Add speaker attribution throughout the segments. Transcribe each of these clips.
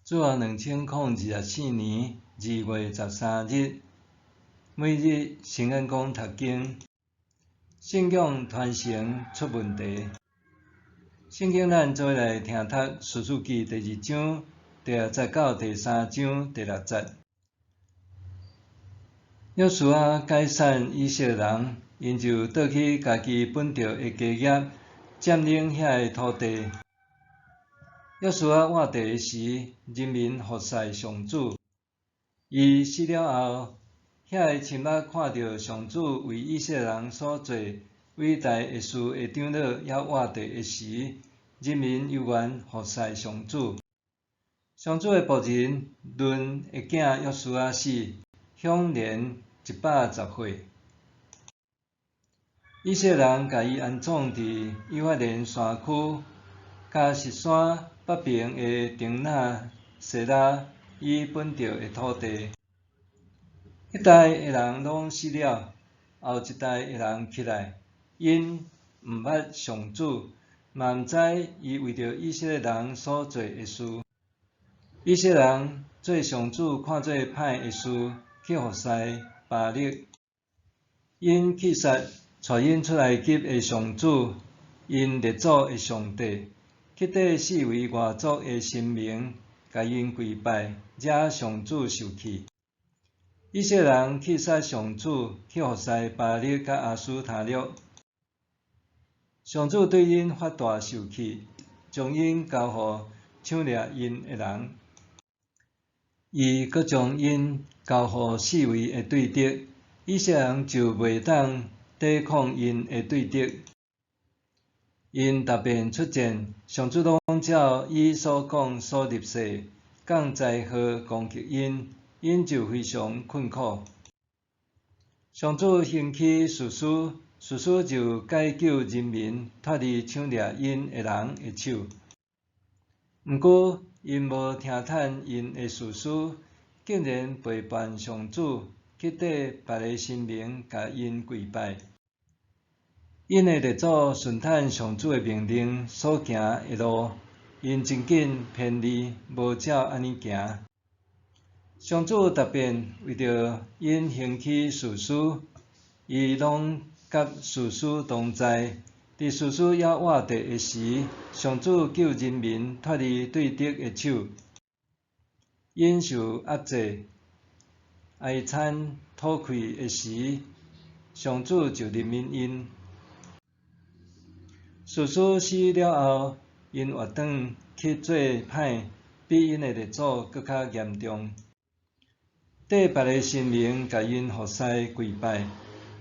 Speaker 1: 主后2024年2月13日，每日圣眼光读经，信仰传承出问题。圣经咱做来听读《士师记》第2章第20到第3章第6节。约书亚解散以色列人，因就倒去家己本着的家业，占领遐个土地。约书亚换地的时，人民服侍上主。伊死了后，遐个亲目看到上主为以色列人所做伟大的事的长老也换地的时，人民犹原服侍上主。上主的仆人论的囝约书亚死，享年110岁。以色列人甲伊安葬伫以法莲山区加实山北边的丁那舍拉伊本着的土地。一代的人拢死了，后一代的人起来，因毋捌上主，嘛毋知伊为着以色列人所做的事。以色列人做上主看做歹的事，去服侍巴力，因去杀带因出埃及的上主，因列祖的上帝，去缀4位外族的神明，甲因跪拜，惹上主受气。以色列人去杀上主，去服侍巴力甲阿斯塔略。上主对因发大受气，将因交互抢掠因的人。伊阁将因交互4位的对敌，以色列人就袂当抵抗因的对敌。因答辩出战，上主拢照伊所讲所立誓，降灾祸攻击因，因就非常困苦。上主兴起士师，士师就解救人民，脱离抢掠因的人的手。毋过，因无听叹因的士师，竟然背叛上主，去缀别个神明，甲因跪拜。因的列祖顺坦上主的命令所行的路，因真紧偏离，无照安尼行。上主答辩为着因兴起士师，伊拢甲士师同在。伫士师要换地的时，上主救人民脱离对敌的手。因受压制、哀惨、吐气的时，上主就怜悯因。士师死了后，因活转去做歹，比因的列祖搁较严重。缀别个神明，甲因服侍跪拜，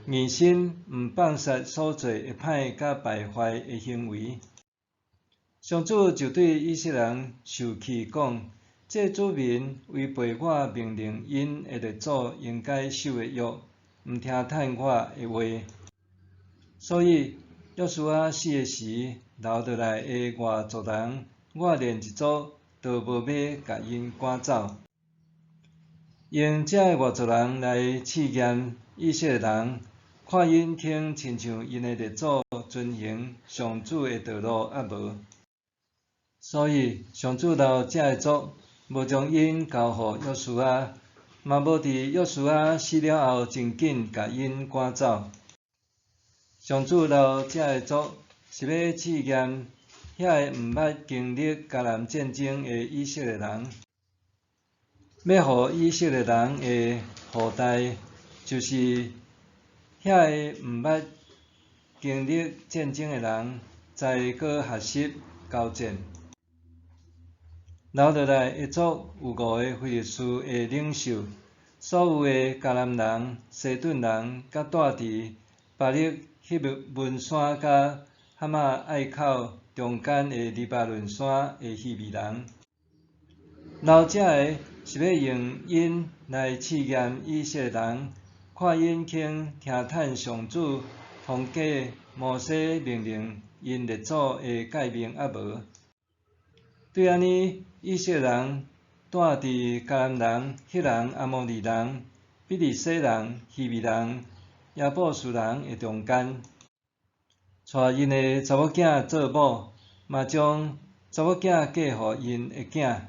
Speaker 1: 硬心毋放下所做的歹甲败坏的行为。上主就对以色列人受气讲：这子民违背我命令因的列祖应该守的约，毋听叹我的话。所以约书亚死的时，留倒来的外族人，我连一组都无要甲因赶走。用这个外族人来试验以色列人，看因肯亲像因的列祖遵行上主的道路抑无。所以上主留这个族，无将因交互约书亚，嘛无伫约书亚死了后真紧甲因赶走。上主留这个族，是要试验遐个毋捌经历迦南战争的以色列人，要互以色列人的后代，就是遐个毋捌经历战争的人，再搁学习交战。留落来的族有5个非利士的领袖，所有的迦南人、西顿人，甲住伫巴力迄文山甲哈马隘口中间的黎巴嫩山的希未人。留这个是要用因来试验以色列人，看因肯听叹上主通过摩西命令因列祖的诫命抑无。对安尼，以色列人住伫迦南人、赫人、阿摩利人、比利洗人、希未人、亚布斯人的中间，带因的查某囝做某，嘛将查某囝嫁互因的囝，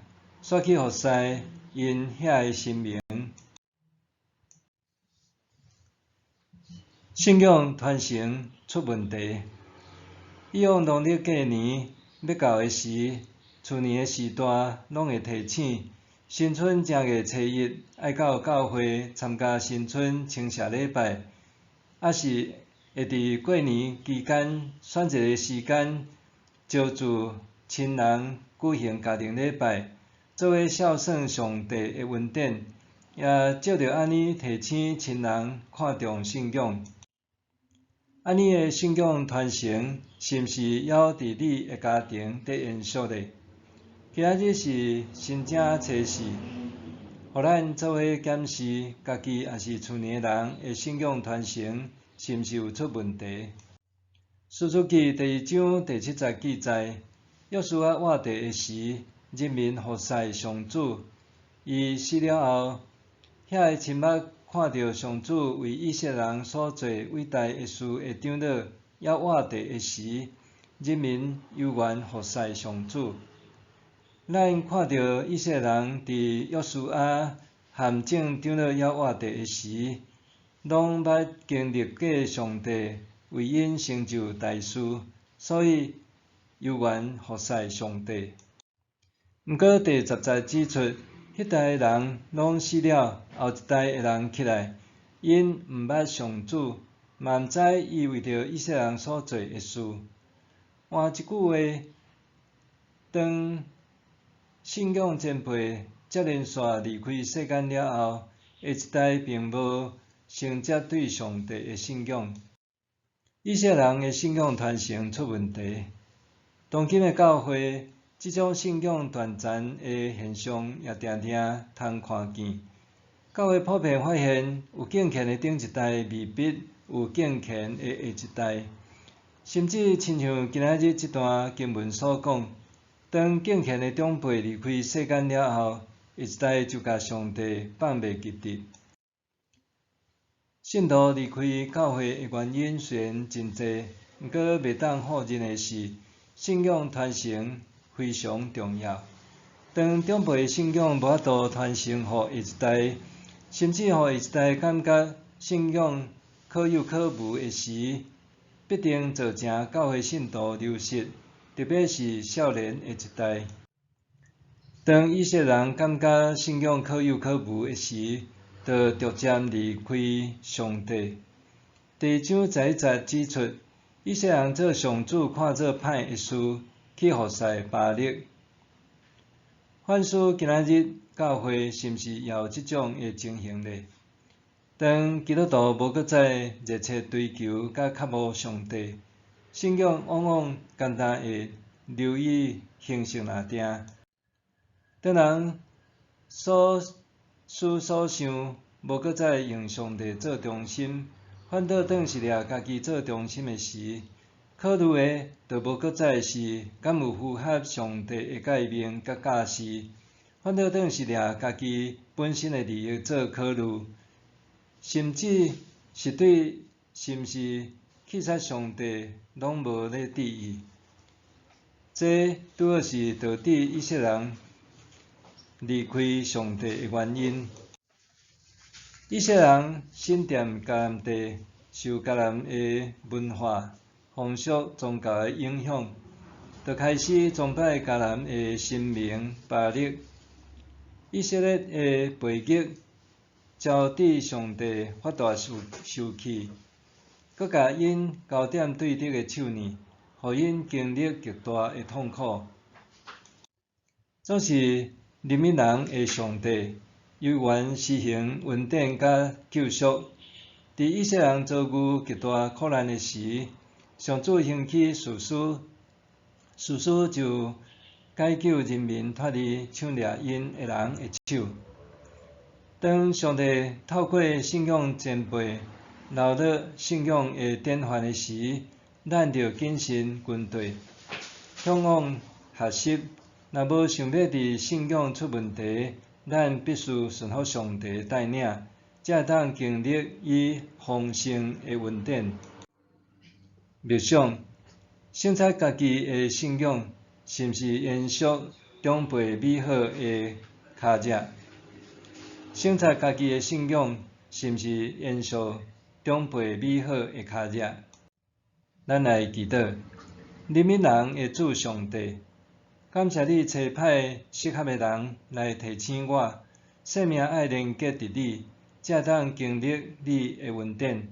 Speaker 1: 煞去服侍因遐个神明。信仰传承出问题。以往农历过年要到个时，厝年个时代拢会提醒，新春正月初一爱到教会参加新春清谢礼拜，还是会伫过年期间选一个时间，招聚亲人举行家庭礼拜，作为孝顺上帝的恩典，也借着安尼提醒亲人看重信仰。安尼的信仰传承，是毋是还伫你的家庭伫延续咧？今仔日是新正初四，互咱做伙检视家己也是厝内人的信仰传承，是毋是有出问题？士出记第1章第7节记载，约书亚活地的时，人民服侍上主。伊死了后，遐个亲目看到上主为以色列人所做伟大的事的长老，也活地的时，人民犹原服侍上主。咱看到以色列人伫约书亚和众长老也活地的时，拢捌经历过上帝为因成就大事，所以犹原服侍上帝。毋过第10节指出，迄代人拢死了，后一代的人起来，因毋捌上主，嘛毋知伊为着以色列人所做的事。换一句话，当信仰前辈接连续离开世间了后，下一代并无承接对上帝的信仰，以色列人的信仰传承出问题。当今的教会，即种信仰断层的现象也常常通看见。教会普遍发现，有敬虔的顶一代未必有敬虔的下一代，甚至亲像今仔日这段经文所讲，当敬虔的长辈离开世间了后，下一代就甲上帝放袂记得。信徒离开教会的原因虽然真济，毋过袂当否认的是，信仰传承非常重要。当长辈的信仰无法度传承予下一代，甚至予下一代感觉信仰可有可无的时，必定造成教会信徒流失，特别是少年的一代。当以色列人感觉信仰可有可无的时，就逐渐离开上帝。第1章11节指出，以色列人做上主看做歹的事，去服侍巴力。反思今仔日教会是毋是也有即种的情形呢？当基督徒无搁再热切追求甲渴慕上帝，信仰往往简单会流于形式若定。当人所思所想无搁再用上帝做中心，反倒当是掠家己做中心的时，考虑的就无搁再是敢有符合上帝的诫命甲教示，反倒当是掠家己本身的利益做考虑，甚至是对是毋是去杀上帝拢无咧注意。这拄好是导致以色列人离开上帝的原因。以色列人信踮迦南地，受迦南的文化、风俗、宗教的影响，就开始崇拜迦南的神明巴力。以色列的背逆，招致上帝发大生气，搁甲因高点对敌的手呢，互因经历极大的痛苦。总是怜悯人的上帝，犹原施行恩典甲救赎。伫以色列人遭遇极大苦难的时，上主兴起士师就解救人民脱离抢掠因的人的手。当上帝透过信仰前辈留落信仰的典范的时，咱着谨慎军队，向往学习。若无想要伫信仰出问题，咱必须顺服上帝带领，才会当经历伊丰盛的恩典。默想，审查家己的信仰是毋是延续长辈美好的脚跡。省察家己的信仰是毋是延续长辈美好的脚跡。咱来祈禱，人民人的主上帝，感謝你找派適合的人來提醒我，生命愛連結佇你，才當經歷你的恩典。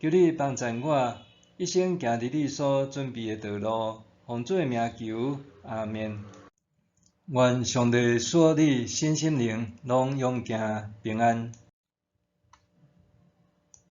Speaker 1: 求你幫助我，一生行佇你所準備的道路，奉主的名求，阿們。願上帝賜你身心靈攏永行平安。